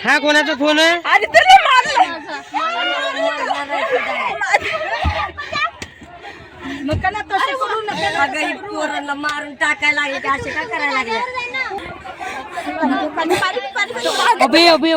हा कोणाचा फोन आहे? आणि त्याने मारलं. नका तसं करू नका. अगं ही पोरांना मारून टाकायला लागले ते असे काय करायला लागले? अबे अबे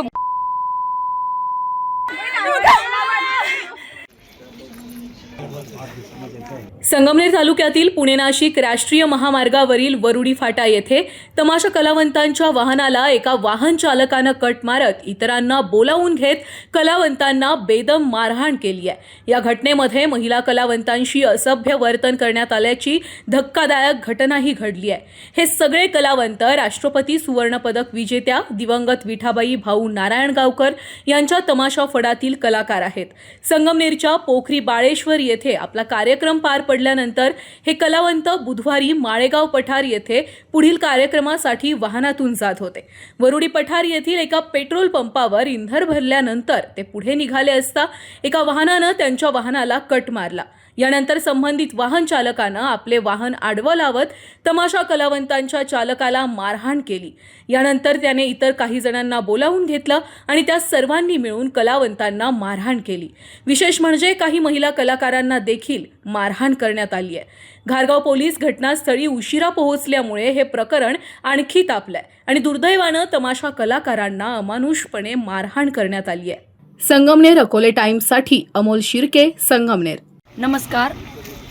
संगमनेर तालुक्यातील पुणे नाशिक राष्ट्रीय महामार्गावरील वरुडी फाटा येथे तमाशा कलावंतांच्या वाहनाला एका वाहन चालकानं कट मारत इतरांना बोलावून घेत कलावंतांना बेदम मारहाण केली आहे। या घटनेमध्ये महिला कलावंतांशी असभ्य वर्तन करण्यात आल्याची धक्कादायक घटनाही घडली आहे। हे सगळे कलावंत राष्ट्रपती सुवर्ण पदक विजेत्या दिवंगत विठाबाई भाऊ नारायणगावकर यांच्या तमाशा फडातील कलाकार आहेत। संगमनेरच्या पोखरी बाळेश्वर येथे आपला कार्यक्रम पार पडल्यानंतर हे कलावंत बुधवारी माळेगाव पठार येथे पुढील कार्यक्रमासाठी वाहनातून जात होते। वरुडी पठार येथील एका पेट्रोल पंपावर इंधन भरल्यानंतर ते पुढे निघाले असता एका वाहनानं त्यांच्या वाहनाला कट मारला। यानंतर संबंधित वाहन चालकानं आपले वाहन आडवं लावत तमाशा कलावंतांच्या चालकाला मारहाण केली। यानंतर त्याने इतर काही जणांना बोलावून घेतलं आणि त्या सर्वांनी मिळून कलावंतांना मारहाण केली। विशेष म्हणजे काही महिला कलाकारांना देखील मारहाण करण्यात आली आहे। घारगाव पोलीस घटनास्थळी उशिरा पोहोचल्यामुळे हे प्रकरण आणखी तापलंय आणि दुर्दैवानं तमाशा कलाकारांना अमानुषपणे मारहाण करण्यात आली आहे। संगमनेर अकोले टाइम्ससाठी अमोल शिर्के, संगमनेर। नमस्कार,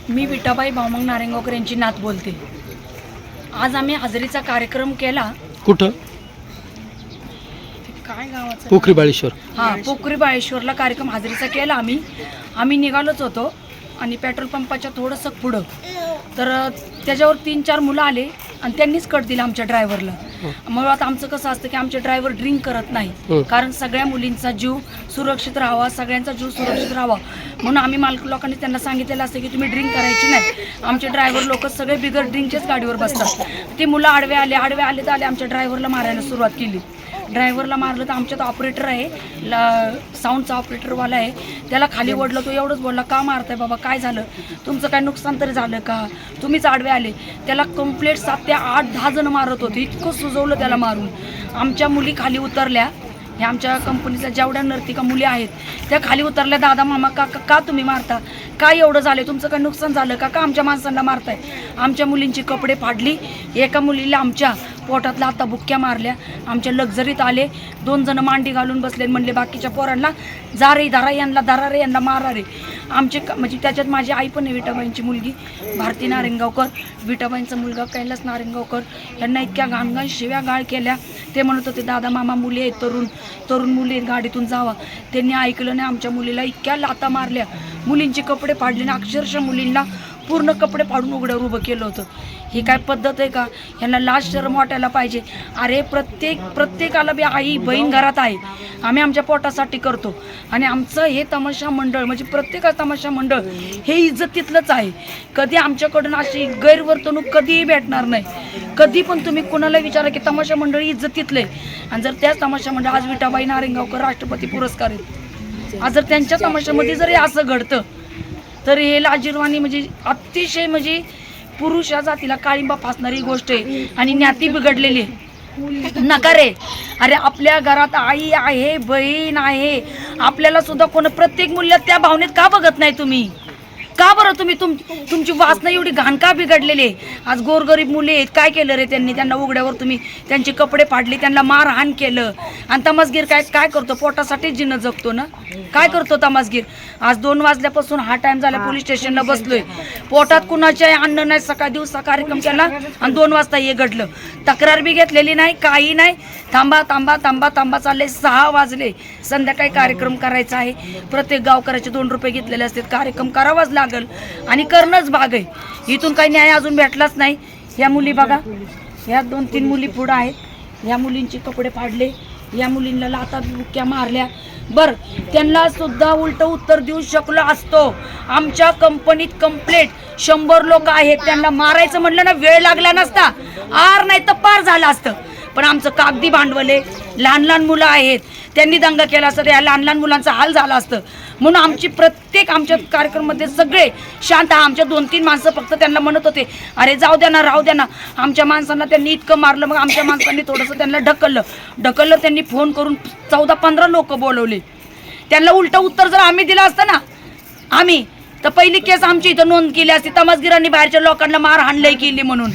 मी विठाबाई भाऊ नारायणगावकर यांची नात बोलते। आज आम्ही हजेरीचा कार्यक्रम केला। कुठं? काय गावाचं? पोखरी बाळेश्वर। हां, पोखरी बाळेश्वरला कार्यक्रम हजेरीचा केला आम्ही निघालोच होतो आणि पेट्रोल पंपाच्या थोडंसं पुढं तर त्याच्यावर 3-4 मुलं आले आणि त्यांनीच कट दिला आमच्या ड्रायव्हरला। मग आता आमचं कसं असतं की आमचे ड्रायव्हर ड्रिंक करत नाही, कारण सगळ्या मुलींचा जीव सुरक्षित राहावा, सगळ्यांचा जीव सुरक्षित राहावा म्हणून आम्ही मालक लोकांनी त्यांना सांगितलेलं असतं की तुम्ही ड्रिंक करायची नाही। आमचे ड्रायव्हर लोक सगळे बिगर ड्रिंकचेच गाडीवर बसतात। ते मुलं आडवे आले तर आले आमच्या ड्रायव्हरला मारायला सुरुवात केली। ड्रायव्हरला मारलं तर आमच्यात ऑपरेटर आहे, साऊंडचा ऑपरेटरवाला आहे, त्याला खाली ओढलं। तो एवढंच बोलला, का मारताय बाबा, काय झालं, तुमचं काय नुकसान तरी झालं का, तुम्हीच आडवे आले। त्याला कंप्लेंट 7 ते 8-10 जण मारत होते, इतकं सुजवलं त्याला मारून। आमच्या मुली खाली उतरल्या, ह्या आमच्या कंपनीच्या जेवढ्या नर्तिका मुली आहेत त्या खाली उतरल्या। दादा मामा का तुम्ही मारता, काय एवढं झालं, तुमचं काय नुकसान झालं का आमच्या माणसांना मारताय। आमच्या मुलींची कपडे फाडली, एका मुलीला आमच्या पोटातला आता बुक्क्या मारल्या। आमच्या लक्झरीत आले, 2 जण मांडी घालून बसले, म्हणले बाकीच्या पोरांना जा रे, धरा यांना, धरा रे यांना, मारा रे। आमचे म्हणजे त्याच्यात माझी आई पण आहे, विठाबाईंची मुलगी भारती नारायणगावकर, विठाबाईंचा मुलगा कैलास नारायणगावकर, यांना इतक्या घाणघाण शिव्या गाळ केल्या। ते म्हणत होते दादा मामा मुली आहेत, तरुण मुली आहेत, गाडीतून जावा। त्यांनी ऐकलं नाही, आमच्या मुलीला इतक्या लाथा मारल्या, मुलींचे कपडे फाडले ना, अक्षरशः मुलींना पूर्ण कपडे फाडून उघड्यावर उभं केलं होतं। ही काय पद्धत आहे का? यांना लाज शरम वाटायला पाहिजे। अरे प्रत्येकाला बी आई बहीण घरात आहे, आम्ही आमच्या पोटासाठी करतो आणि आमचं हे तमाशा मंडळ म्हणजे प्रत्येका तमाशा मंडळ हे इज्जतीतलंच आहे। कधी आमच्याकडून अशी गैरवर्तणूक कधीही भेटणार नाही। कधी पण तुम्ही कोणाला विचारा की तमाशा मंडळ इज्जतीतलं आहे, आणि जर त्याच तमाशा मंडळ आज विठाबाई नारायणगावकर राष्ट्रपती पुरस्कार आहेत, आज जर त्यांच्या तमाशामध्ये जर असं घडतं तर हे लाजिरवाणी म्हणजे अतिशय म्हणजे पुरुष या जातीला काळिंबा फासणारी गोष्ट आहे आणि ज्ञाती बिघडलेली आहे। नका रे, अरे आपल्या घरात आई आहे, बहीण आहे, आपल्याला सुद्धा कोण प्रत्येक मूल्य त्या भावनेत का बघत नाही तुम्ही? का बरं तुमची वासना एवढी घाण का बिघडलेली आहे? आज गोरगरीब मुले आहेत, काय केलं रे त्यांनी? त्यांना उघड्यावर तुम्ही त्यांचे कपडे फाडले, त्यांना मारहाण केलं। आणि तमासगीर काय करतो? पोटासाठीच जिणं जगतो ना, काय करतो तमासगीर? आज 2 वाजल्यापासून हा टाइम झाला, पोलीस स्टेशनला बसलोय, पोटात कुणाच्या अन्न नाही, सकाळ दिवसा कार्यक्रम केला आणि 2 वाजता हे घडलं। तक्रार बी घेतलेली नाही, काही नाही, थांबा चालले। 6 वाजले, संध्याकाळी कार्यक्रम करायचा आहे, प्रत्येक गावकऱ्याचे 2 रुपये घेतलेले असतात, कार्यक्रम करावाच लागल आणि करणंच भाग आहे। इथून काही न्याय अजून भेटलाच नाही। या मुली बघा, ह्या 2-3 मुली पुढं आहेत, ह्या मुलींचे कपडे फाडले, या मुलींना लाथा बुक्क्या मारल्या। बर, त्यांना सुद्धा उलट उत्तर देऊ शकलो असतो। आमच्या कंपनीत कंप्लेंट 100 लोक आहेत, त्यांना मारायचं म्हटलं ना वेळ लागला नसता, आर नाही तर पार झालं असतं। पण आमचं कागदी भांडवल आहे, लहान मुलं आहेत, त्यांनी दंगा केला असता, या लहान मुलांचा हाल झाला असतं। म्हणून आमची प्रत्येक आमच्या कार्यक्रमामध्ये सगळे शांत. आमच्या 2-3 माणसं फक्त त्यांना म्हणत होते, अरे जाऊ द्या ना, राहू द्या ना. आमच्या माणसांना त्यांनी इतकं मारलं. मग आमच्या माणसांनी थोडंसं त्यांना ढकललं. त्यांनी फोन करून 14-15 लोक बोलवले. त्यांना उलटं उत्तर जर आम्ही दिलं असतं ना, आम्ही तर पहिली केस आमची इथं नोंद केली असती. तमासगिरांनी बाहेरच्या लोकांना मार हाणलंय केली म्हणून.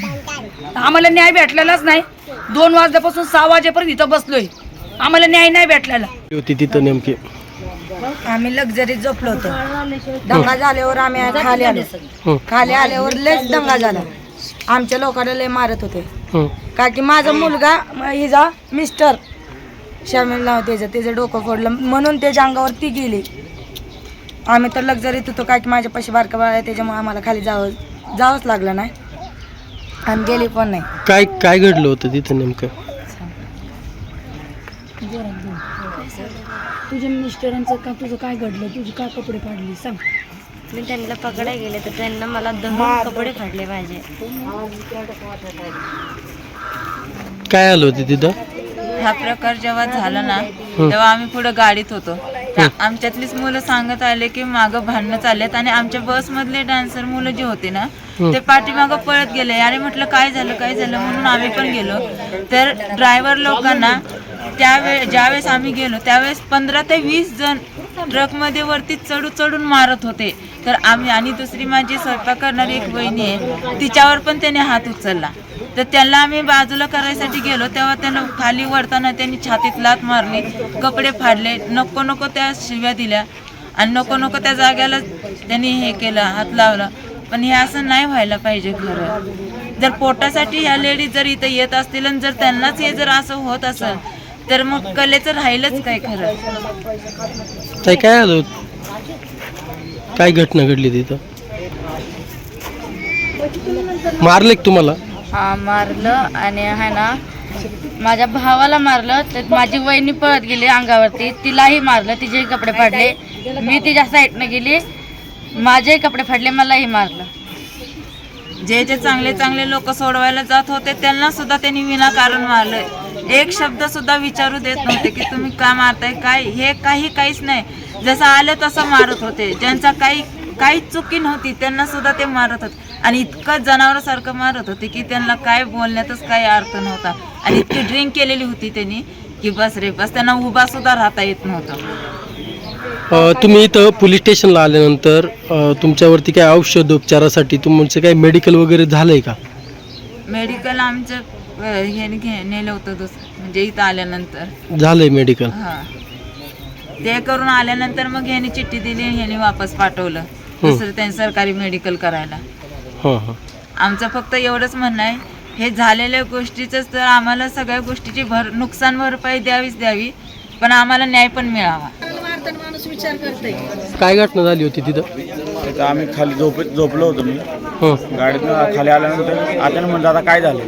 आम्हाला न्याय भेटलेलाच नाही. 2 वाजल्यापासून 6 वाजेपर्यंत इथं बसलोय, आम्हाला न्याय नाही भेटलेला. होती तिथं नेमकी आम्ही लक्झरीत झोपलो होतो. दंगा झाल्यावर आम्ही खाली आलो. खाली आल्यावर लयच दंगा झाला. आमच्या लोकांना लय मारत होते. का की माझा मुलगा हिचा मिस्टर शामिल नाव त्याचं डोकं फोडलं म्हणून त्याच्या अंगावर ती गेली. आम्ही तर लक्झरीत होतो का की माझ्या पैसे बारका बाळ आहे, त्याच्यामुळे आम्हाला खाली जावंच लागलं नाही आणि गेली पण नाही. काय घडलं होतं तिथं नेमकं? तुझ्या मिस्टरांचं का, तुझं काय घडलं, तुझी का कपडे फाडली सांग. मी त्यांना पकडायला गेले तर त्यांना मला धरून कपडे फाडले पाहिजे. काय आलं होतं तिथं? हा प्रकार जेव्हा झाला ना तेव्हा आम्ही पुढे गाडीत होतो. आमच्यातलीच मुलं सांगत आले की मागं भांडणं चाललेत आणि आमच्या बस मधले डान्सर मुलं जे होते ना ते पाठीमागं पळत गेले. अरे म्हटलं काय झालं म्हणून आम्ही पण गेलो. तर ड्रायव्हर लोकांना ज्यावेळेस आम्ही गेलो त्यावेळेस 15 ते 20 जण ट्रकमध्ये वरती चढून मारत होते. तर आम्ही आणि दुसरी माझी स्वयंपाक करणारी एक वहिनी आहे, तिच्यावर पण त्याने हात उचलला. तर त्यांना आम्ही बाजूला करायसाठी गेलो तेव्हा त्यांना खाली वरताना त्यांनी छातीत लाथ मारली, कपडे फाडले, नको त्या शिव्या दिल्या आणि नको त्या जाग्याला त्यांनी हे केलं, हात लावला. पण हे असं नाही व्हायला पाहिजे. खरं जर पोटासाठी ह्या लेडीज जर इथं येत असतील आणि जर त्यांनाच हे जर असं होत असेल तर मग कलेचं राहिलंच काय. खरं काय आलं? काय घटना घडली तिथं? मारले तुम्हाला? हा मारलं आणि आहे ना माझ्या भावाला मारलं. तर माझी वहिनी पळत गेली अंगावरती, तिलाही मारलं, तिचेही कपडे फाडले. मी तिच्या साईडनं गेली, माझेही कपडे फाडले, मलाही मारलं. जे चांगले लोक सोडवायला जात होते त्यांना सुद्धा त्यांनी विनाकारण मारलं. एक शब्द सुद्धा विचारू देत नव्हते की तुम्ही का मारताय, काय हे काहीच नाही. जसं आलं तसं मारत होते. ज्यांचा काही चुकी नव्हती त्यांना सुद्धा ते मारत होते आणि इतकं जनावरासारखं मारत होते की त्यांना काय बोलण्यातच काही अर्थ नव्हता. आणि इतकी ड्रिंक केलेली होती त्यांनी की बस त्यांना उभा सुद्धा राहता येत नव्हतं. तुम्ही इथं पोलीस स्टेशनला आल्यानंतर तुमच्यावरती काय औषधोपचारासाठी तुमचं काय मेडिकल वगैरे झालंय का? मेडिकल आमचं हे नेलं होतं म्हणजे इथं आल्यानंतर झालंय मेडिकल. हा ते करून आल्यानंतर मग ह्यानी चिठ्ठी दिली, ह्यानी वापस पाठवलं दुसरं त्यांनी सरकारी मेडिकल करायला. आमचं फक्त एवढंच म्हणणं आहे, हे झालेल्या गोष्टीच तर आम्हाला सगळ्या गोष्टीची नुकसान भरपाई द्यावी, पण आम्हाला न्याय पण मिळावा. काय घटना झाली होती तिथं? आम्ही खाली झोपलो होतो. मी गाडीतून खाली आल्यानंतर अचानक म्हणजे दादा काय झालं,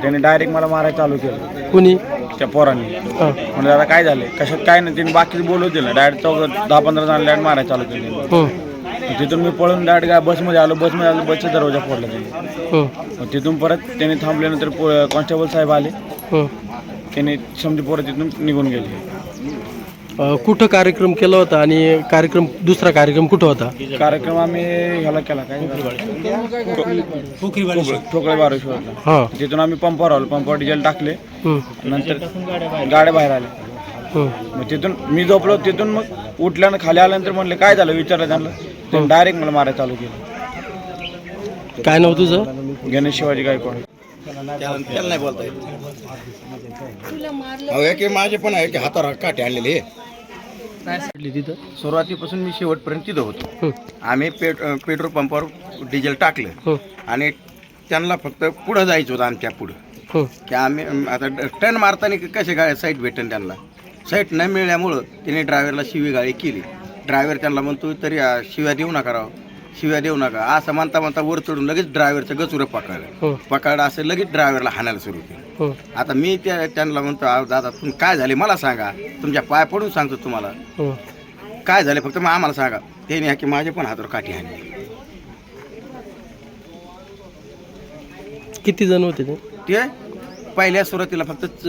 त्याने डायरेक्ट मला मारायला चालू केलं. कुणी? त्या पोरांनी. म्हणजे दादा काय झालं, कशात काय नाही, त्यांनी बाकीचं बोलवत दिलं. डायरेक्ट 10-15 जण डायरेक्ट मारायला चालू केलं. तिथून मी पळून डायरेक्ट बसमध्ये आलो. बसचा दरवाजा फोडला त्यांनी. तिथून परत त्यांनी थांबल्यानंतर कॉन्स्टेबल साहेब आले. त्यांनी समजी परत तिथून निघून गेले. कुठं कार्यक्रम केला होता आणि दुसरा कार्यक्रम कुठं होता? कार्यक्रम आम्ही ह्याला केला काय ठोकळे बारेश्वरला. तिथून आम्ही पंपावर आलो. पंपावर डिझेल टाकले, नंतर गाड्या बाहेर आल्या. मग तिथून मी झोपलो. तिथून मग उठल्यानं खाली आल्यानंतर म्हणले काय झालं विचारलं त्यांना. त्यांनी डायरेक्ट मला मारायला चालू केलं. काय नाव तुझं? गणेश शिवाजी गायकवाड. त्याला नाही बोलता येत की माझे पण आहे की हातावर काटे आणलेले. तिथं सुरुवातीपासून मी शेवटपर्यंत तिथं होतो. आम्ही पेट्रोल पंपावर डिझेल टाकलं आणि त्यांना फक्त पुढं जायचं होतं. आमच्या पुढं की आम्ही आता टर्न मारताना कसे गाडी साईट भेटेन, त्यांना साईट न मिळाल्यामुळं त्यांनी ड्रायव्हरला शिवीगाळी केली. ड्रायव्हर त्यांना म्हणतो तरी शिव्या देऊ नका असं म्हणता वर चढून लगेच ड्रायव्हरचं गचुरं पकडलं असं लगेच ड्रायव्हरला हाणायला सुरू केलं. आता मी त्यांना म्हणतो दादा तुम्ही काय झाले मला सांगा, तुमच्या पाय पडून सांगतो तुम्हाला काय झाले, फक्त मग आम्हाला सांगा. त्याने की माझे पण हातावर काठी हाणली. किती जण होते ते? ते पहिल्या सुरुवातीला फक्त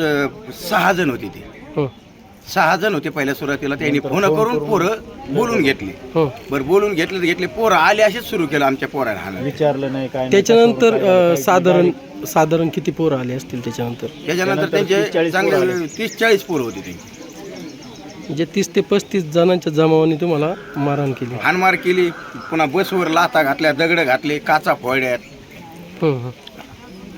6 जण होते. ते 6 जण होते पहिल्या सुरुवातीला. त्यांनी फोन करून पोरं बोलून घेतले. बरं बोलून घेतले पोरं आले असेच सुरू केलं आमच्या पोराला हाणायला. विचारलं नाही काय त्याच्यानंतर साधारण किती पोरं आले असतील त्याच्यानंतर त्यांचे चांगले 30-40 पोरं होते त्यांची. म्हणजे 30 ते 35 जणांच्या जमावाने तुम्हाला मारहाण केली. हाणमार केली, पुन्हा बसवर लाथा घातल्या, दगड घातले, काचा फोडल्यात.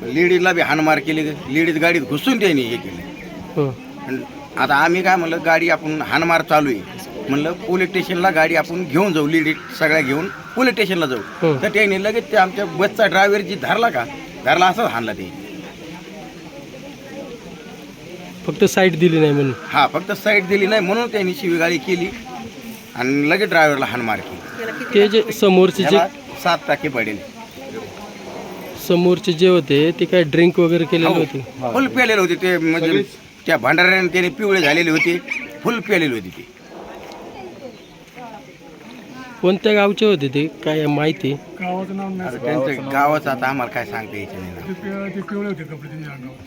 लेडीजला बी हाणमार केली. लेडीज गाडीत घुसून त्यांनी हे केलं. आणि आता आम्ही काय म्हणलं, गाडी आपण हाणमार चालू आहे म्हणलं, पोलीस स्टेशनला गाडी आपण घेऊन जाऊ, लेडीज सगळ्या घेऊन पोलीस स्टेशनला जाऊ. तर त्यांनी लगेच ते आमच्या बसचा ड्रायव्हर जी धरला असंच हाणला ते. फक्त साईड दिली नाही म्हणून. फक्त साईड दिली नाही म्हणून त्यांनी शिवीगाळी केली आणि लगेच ड्रायव्हरला हाणमार केली. ते जे समोरचे जे 7 टाके पडेल. समोरचे जे होते ते काय ड्रिंक वगैरे केलेले होते? फुल प्यालेले होते ते, म्हणजे त्या भांडाऱ्याने त्याने पिवळे झालेले होते, फुल प्यालेले होते ते. कोणत्या गावचे होते ते काय माहिती? त्यांच्या गावाचं आता आम्हाला काय सांगता यायचं नाही.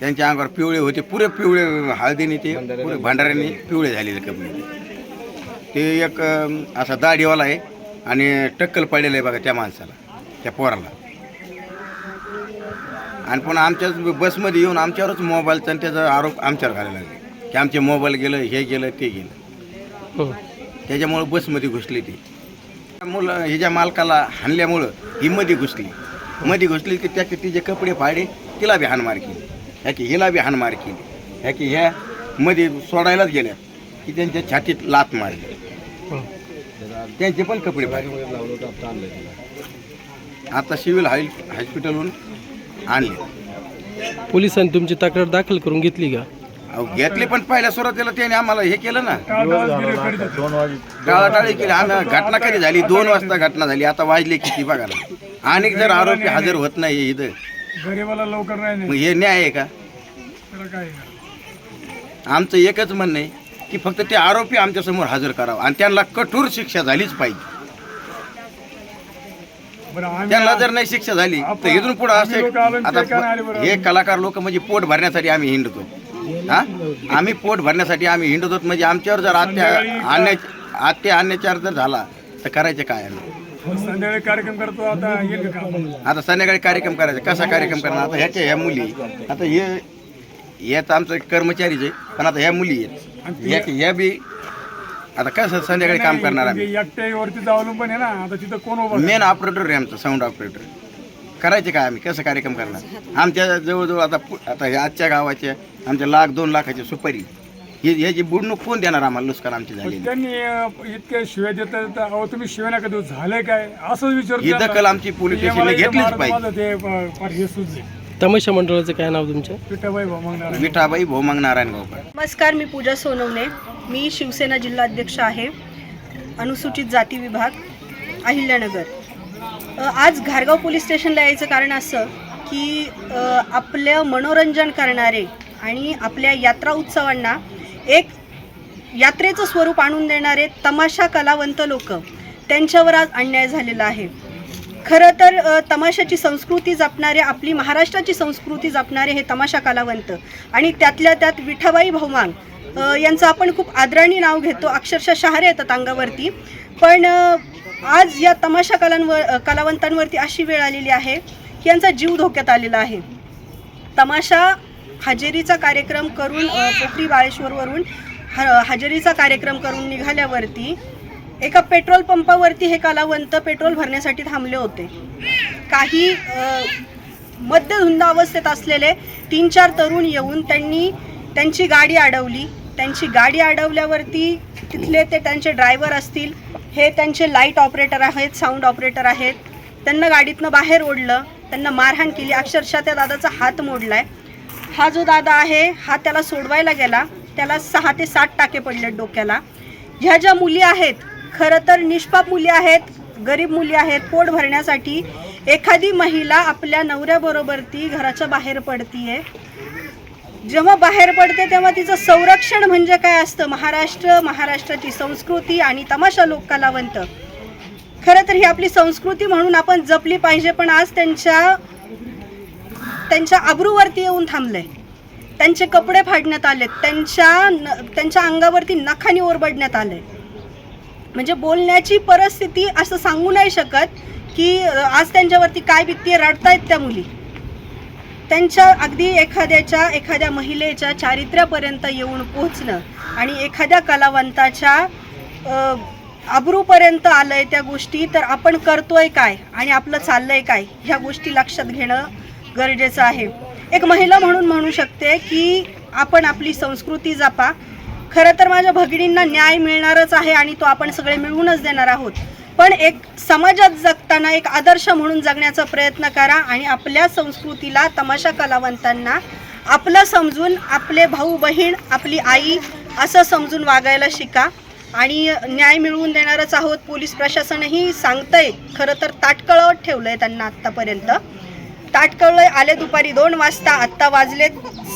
त्यांच्या अंगावर पिवळे होते, पुरे पिवळे, हळदीने ते पुरे भांडाऱ्याने पिवळे झालेले कपडे. ते एक असा दाढीवाला आहे आणि टक्कल पडलेलं आहे बघा त्या माणसाला, त्या पोराला. आणि पुन्हा आमच्याच बसमध्ये येऊन आमच्यावरच मोबाईलचा आणि त्याचा आरोप आमच्यावर घालायला लागले की आमचे मोबाईल गेलं, हे गेलं, ते गेलं. त्याच्यामुळं बसमध्ये घुसले ते मुलं. ह्याच्या मालकाला हाणल्यामुळं ही मध्ये घुसली की त्या तिचे कपडे फाडे, तिला बी हाणमार केली. ह्या की हिला बी हाणमार केली. ह्या की ह्या मध्ये सोडायलाच गेल्या की त्यांच्या छातीत लात मारली, त्यांचे पण कपडे फाडले. आता सिव्हिल हॉस्पिटलहून आणले. पोलिसांनी तुमची तक्रार दाखल करून घेतली का? घेतली, पण पहिल्या सुरुवातीला त्याने आम्हाला हे केलं ना, टाळाटाळी केली. आम्ही घटना कधी झाली 2 वाजता घटना झाली, आता वाजले किती बघा ना. आणि जर आरोपी हजर होत नाही इथं, मग हे न्याय आहे का? आमचं एकच म्हणणं आहे की फक्त ते आरोपी आमच्या समोर हजर करावं आणि त्यांना कठोर शिक्षा झालीच पाहिजे. त्यांना जर नाही शिक्षा झाली तर इथून पुढे असे आता हे कलाकार लोक म्हणजे पोट भरण्यासाठी आम्ही हिंडतो. आम्ही पोट भरण्यासाठी आम्ही हिंडतो, म्हणजे आमच्यावर जर अत्याचार जर झाला तर करायचे काय? संध्याकाळी कार्यक्रम करतो. आता संध्याकाळी कार्यक्रम करायचा, कसा कार्यक्रम करणार? आता ह्या मुली, आता हे तर आमचं कर्मचारीच आहे, पण आता ह्या मुली आहेत, ह्या बी आता कसं संध्याकाळी काम करणार आम्ही? एकट्यावरती अवलंबून आहे ना. आता तिथं कोण मेन ऑपरेटर आहे आमचा, साऊंड ऑपरेटर. करायचे काय आम्ही? कसं कार्यक्रम करणार? आमच्या जवळजवळ आता ह्या आजच्या गावाच्या आमच्या 1-2 लाखाची सुपारी ह्याची बुडणूक कोण देणार आम्हाला? नुकसान आमची झाली. त्यांनी इतक्या शिव्या देतात, अहो तुम्ही शिव्या नका देऊ, झालंय काय असं विचार. ही दखल आमची पोलीस स्टेशनने घेतलीच पाहिजे. तमाशा मंडळाचं काय नाव तुमचं? विठाबाई भोमंग नारायण गावकर. नमस्कार, मी पूजा सोनवणे. मी शिवसेना जिल्हा अध्यक्ष आहे, अनुसूचित जाती विभाग, अहिल्यानगर. आज घारगाव पोलीस स्टेशनला यायचं कारण असं की आपलं मनोरंजन करणारे आणि आपल्या यात्रा उत्सवांना एक यात्रेचं स्वरूप आणून देणारे तमाशा कलावंत लोक, त्यांच्यावर आज अन्याय झालेला आहे. खरं तर तमाशाची संस्कृती जपणारे, आपली महाराष्ट्राची संस्कृती जपणारे हे तमाशा कलावंत आणि त्यातल्या त्यात विठाबाई भोमांग यांचं आपण खूप आदराने नाव घेतो, अक्षरशः शहारे येतात अंगावरती. पण आज या तमाशा कलावंतांवरती अशी वेळ आलेली आहे की यांचा जीव धोक्यात आलेला आहे. तमाशा हजेरीचा कार्यक्रम करून पोखरी बाळेश्वरवरून हजेरीचा कार्यक्रम करून निघाल्यावरती एका पेट्रोल पंपावरती हे कलावंत पेट्रोल भरण्यासाठी थांबले होते. काही मद्यधुंद अवस्थेत असलेले 3-4 तरुण येऊन त्यांनी त्यांची गाडी अडवली. त्यांची गाडी अडवल्यावरती तिथले ते त्यांचे ड्रायव्हर असतील, हे त्यांचे लाईट ऑपरेटर आहेत, साऊंड ऑपरेटर आहेत, त्यांना गाडीतनं बाहेर ओढलं, त्यांना मारहाण केली. अक्षरशः त्या दादाचा हात मोडलाय. हा जो दादा आहे हा त्याला सोडवायला गेला, त्याला 6 ते 7 टाके पडलेत डोक्याला. ह्या ज्या मुली आहेत खरं तर निष्पाप मुली आहेत, गरीब मुली आहेत. पोट भरण्यासाठी एखादी महिला आपल्या नवऱ्याबरोबर ती घराच्या बाहेर पडतीये. जेव्हा बाहेर पडते तेव्हा तिचं संरक्षण म्हणजे काय असतं? महाराष्ट्राची संस्कृती आणि तमाशा लोक कलावंत, खरं तर ही आपली संस्कृती म्हणून आपण जपली पाहिजे. पण आज त्यांच्या अब्रूवरती येऊन थांबलंय. त्यांचे कपडे फाडण्यात आले, त्यांच्या अंगावरती नखाने ओरबडण्यात आले. म्हणजे बोलण्याची परिस्थिती असं सांगू नाही शकत की आज त्यांच्यावरती काय बित्ती रडतायत त्या मुली. त्यांच्या अगदी एखाद्या महिलेच्या चारित्र्यापर्यंत येऊन पोहोचणं आणि एखाद्या कलावंताच्या अब्रूपर्यंत आलंय त्या गोष्टी, तर आपण करतोय काय आणि आपलं चाललंय काय ह्या गोष्टी लक्षात घेणं गरजेचं आहे. एक महिला म्हणून म्हणू शकते की आपण आपली संस्कृती जपा. खरं तर माझ्या भगिनींना न्याय मिळणारच आहे आणि तो आपण सगळे मिळवूनच देणार आहोत, पण एक समाजात जगताना एक आदर्श म्हणून जगण्याचा प्रयत्न करा आणि आपल्या संस्कृतीला, तमाशा कलावंतांना आपलं समजून, आपले भाऊ बहीण, आपली आई असं समजून वागायला शिका आणि न्याय मिळवून देणारच आहोत. पोलीस प्रशासनही सांगतंय, खरं तर ताटकळवत ठेवलंय त्यांना आत्तापर्यंत. ताटकळवय आले दुपारी 2 वाजता, आत्ता वाजलेत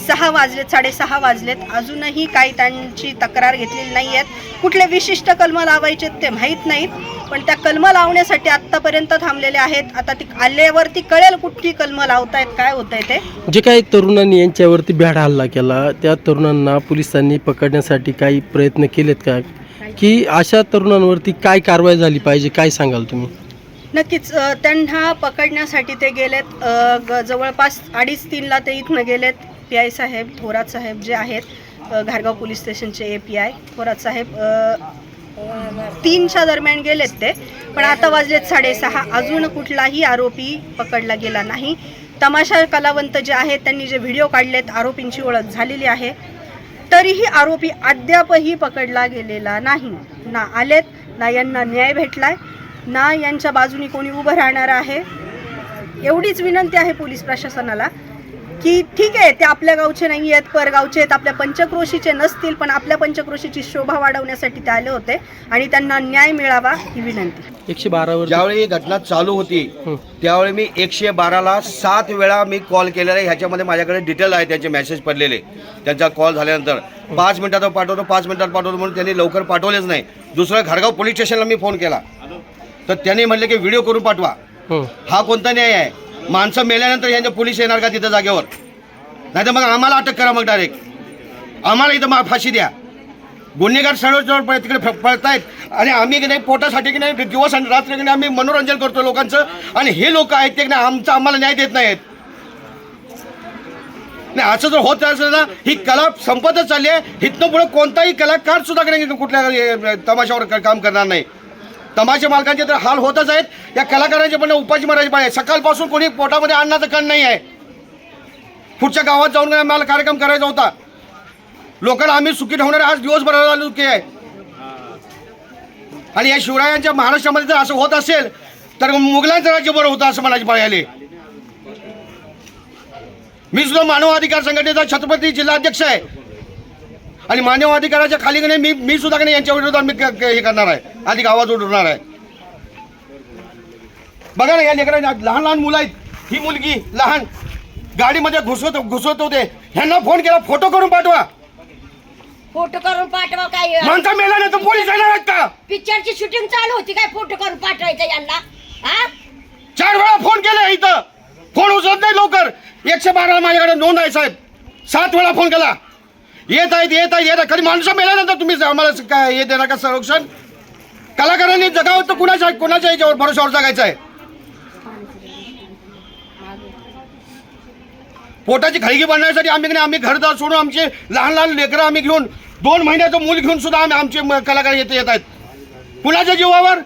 6 वाजलेत, 6:30 वाजलेत, अजूनही काही त्यांची तक्रार घेतलेली नाही आहेत. कुठले विशिष्ट कलम लावायचे ते माहीत नाहीत, पण त्या कलम लावण्यासाठी आत्तापर्यंत थांबलेले आहेत. आता ती आल्यावरती कळेल कुठली कलम लावतायत, काय होतंय ते. जे काही तरुणांनी यांच्यावरती भ्याड हल्ला केला त्या तरुणांना पोलिसांनी पकडण्यासाठी काही प्रयत्न केलेत का, की अशा तरुणांवरती काय कारवाई झाली पाहिजे, काय सांगाल तुम्ही? नक्कीच त्यांना पकडण्यासाठी ते गेलेत. जवळपास 2:30-3ला ते इथनं गेलेत. PI साहेब, थोरात साहेब जे आहेत, घारगाव पोलीस स्टेशनचे API थोरात साहेब 3च्या दरम्यान गेलेत ते, पण आता वाजलेत 6:30. अजून कुठलाही आरोपी पकडला गेला नाही. तमाशा कलावंत जे आहेत त्यांनी जे व्हिडिओ काढलेत, आरोपींची ओळख झालेली आहे, तरीही आरोपी अद्यापही पकडला गेलेला नाही. ना आलेत, ना यांना न्याय भेटलाय, ना यांच्या बाजूनी कोणी उभं राहणार आहे. एवढीच विनंती आहे पोलीस प्रशासनाला की ठीक आहे, ते आपल्या गावचे नाही आहेत, परगावचे आहेत, आपल्या पंचक्रोशीचे नसतील, पण आपल्या पंचक्रोशीची शोभा वाढवण्यासाठी ते आले होते आणि त्यांना न्याय मिळावा ही विनंती. 112 वर ज्यावेळी ही घटना चालू होती त्यावेळी मी 112ला 7 वेळा मी कॉल केलेला आहे. ह्याच्यामध्ये माझ्याकडे डिटेल आहे, त्यांचे मेसेज पडलेले. त्यांचा कॉल झाल्यानंतर 5 मिनिटात पाठवतो, 5 मिनिटात पाठवतो म्हणून त्यांनी लवकर पाठवलेच नाही. दुसरं घारगाव पोलीस स्टेशनला मी फोन केला तर त्यांनी म्हटले की व्हिडिओ करून पाठवा. हा कोणता न्याय आहे? माणसं मेल्यानंतर यांचे पोलीस येणार का तिथं जागेवर? नाही तर मग आम्हाला अटक करा, मग डायरेक्ट आम्हाला इथं फाशी द्या. गुन्हेगार सर्व तिकडे पळतायत आणि आम्ही की नाही पोटासाठी की नाही दिवस आणि रात्र की नाही आम्ही मनोरंजन करतो लोकांचं, आणि हे लोक आहेत ते की नाही आम्हाला न्याय देत नाहीत. नाही असं जर होत असेल ना, ही कला संपतच चालली आहे. इथनं पुढे कोणताही कलाकार सुद्धा कुठल्या तमाशावर काम करणार नाही. तमाशा मालकांचे तर हाल होतच आहेत, या कलाकारांचे पण उपाशी मारायचे पाहिजे. सकाळपासून कोणी पोटामध्ये अन्नाचं कण नाही आहे. पुढच्या गावात जाऊन आम्हाला कार्यक्रम करायचा होता. लोकांना आम्ही सुखी ठेवणार, आज दिवसभराला सुखी आहे. आणि या शिवरायांच्या महाराष्ट्रामध्ये जर असं होत असेल तर मुघलांचं राज्य बरं होतं असं म्हणायचे पाळी आले. मी सुद्धा मानव अधिकार संघटनेचा छत्रपती जिल्हाध्यक्ष आहे आणि मानव अधिकाराच्या खाली नाही मी सुद्धा नाही यांच्या विरोधात मी हे करणार आहे, अधिक आवाज उठवणार आहे. बघा ना, या लेकरांना लहान लहान मुलं आहेत. ही मुलगी लहान गाडीमध्ये घुसवत होते, ह्यांना फोन केला, फोटो करून पाठवा. फोटो करून पाठवा काय? माणसं मेला नाही तर पोलीस येणार आहेत का? पिक्चरची शूटिंग चालू होती काय? फोटो करून पाठवायचं यांना? 4 वेळा फोन केला, इथं फोन उचलत नाही लवकर. 112 माझ्याकडे नोंद आहे साहेब. 7 वेळा फोन केला, येत आहेत. कधी माणसं मेल्यानंतर तुम्ही आम्हाला काय हे देणार का संरक्षण? कलाकारांनी जगावं तर कुणाच्या याच्यावर भरोशावर जगायचं आहे? पोटाची खळगी बनण्यासाठी आम्ही घरदार सोडून आमचे लहान लहान लेकरं आम्ही घेऊन 2 महिन्याचं मूल घेऊन सुद्धा आमचे कलाकार येत आहेत कुणाच्या जीवावर.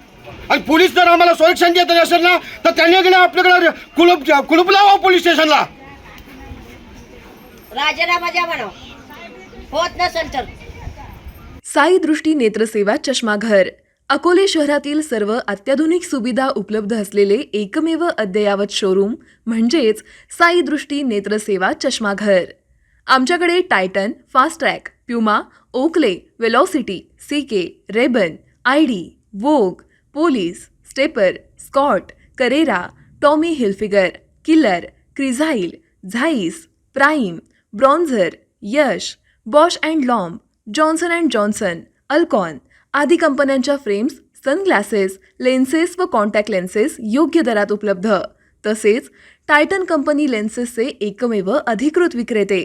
आणि पोलीस जर आम्हाला संरक्षण देत असेल ना तर त्यांनी गेले आपल्याकडे कुलूप लावा पोलीस स्टेशनला. राजीनामा द्या म्हणा, होत नसेल तर. साई दृष्टी नेत्रसेवा चष्माघर अकोले शहरातील सर्व अत्याधुनिक सुविधा उपलब्ध असलेले एकमेव अद्ययावत शोरूम म्हणजेच साई दृष्टी नेत्रसेवा चष्माघर. आमच्याकडे Titan, Fastrack, Puma, Oakley, Velocity, CK, RayBan, ID, Vogue, Police, Stepper, Scott, Carrera, Tommy Hilfiger, Killer, Crizal, Zeiss, Prime, Bronzer, Yash, Bausch and Lomb, Johnson and Johnson, Alcon आदी कंपन्यांच्या फ्रेम्स, सनग्लासेस, लेन्सेस व contact lenses योग्य दरात उपलब्ध. तसेच Titan company लेन्सेसचे एकमेव अधिकृत विक्रेते.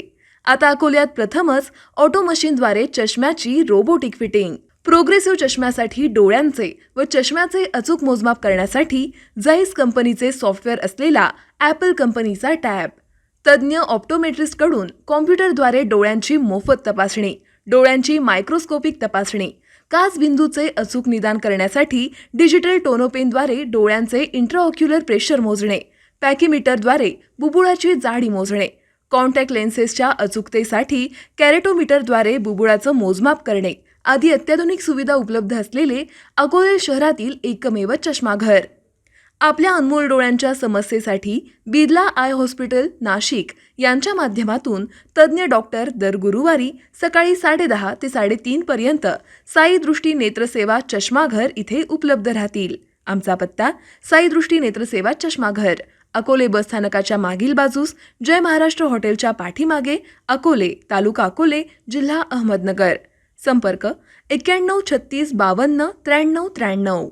आता अकोल्यात प्रथमच ऑटो मशीनद्वारे चष्म्याची रोबोटिक फिटिंग. प्रोग्रेसिव्ह चष्म्यासाठी डोळ्यांचे व चष्म्याचे अचूक मोजमाप करण्यासाठी जाईस कंपनीचे सॉफ्टवेअर असलेला ॲपल कंपनीचा टॅब. तज्ज्ञ ऑप्टोमेट्रिस्टकडून कॉम्प्युटरद्वारे डोळ्यांची मोफत तपासणी, डोळ्यांची मायक्रोस्कोपिक तपासणी, काच बिंदूचे अचूक निदान करण्यासाठी डिजिटल टोनोपेनद्वारे डोळ्यांचे इंट्राऑक्युलर प्रेशर मोजणे, पॅकीमीटरद्वारे बुबुळाची जाडी मोजणे, कॉन्टॅक्ट लेन्सेसच्या अचूकतेसाठी कॅरेटोमीटरद्वारे बुबुळाचं मोजमाप करणे आदी अत्याधुनिक सुविधा उपलब्ध असलेले अकोले शहरातील एकमेव चष्माघर. आपल्या अनमोल डोळ्यांच्या समस्येसाठी बिर्ला आय हॉस्पिटल नाशिक यांच्या माध्यमातून तज्ज्ञ डॉक्टर दर गुरुवारी सकाळी 10:30 ते 3:30 पर्यंत साई दृष्टी नेत्रसेवा चष्माघर इथे उपलब्ध राहतील. आमचा पत्ता साई दृष्टी नेत्रसेवा चष्माघर, अकोले बस स्थानकाच्या मागील बाजूस, जय महाराष्ट्र हॉटेलच्या पाठीमागे, अकोले, तालुका अकोले, जिल्हा अहमदनगर. संपर्क 91 36 52 93 93.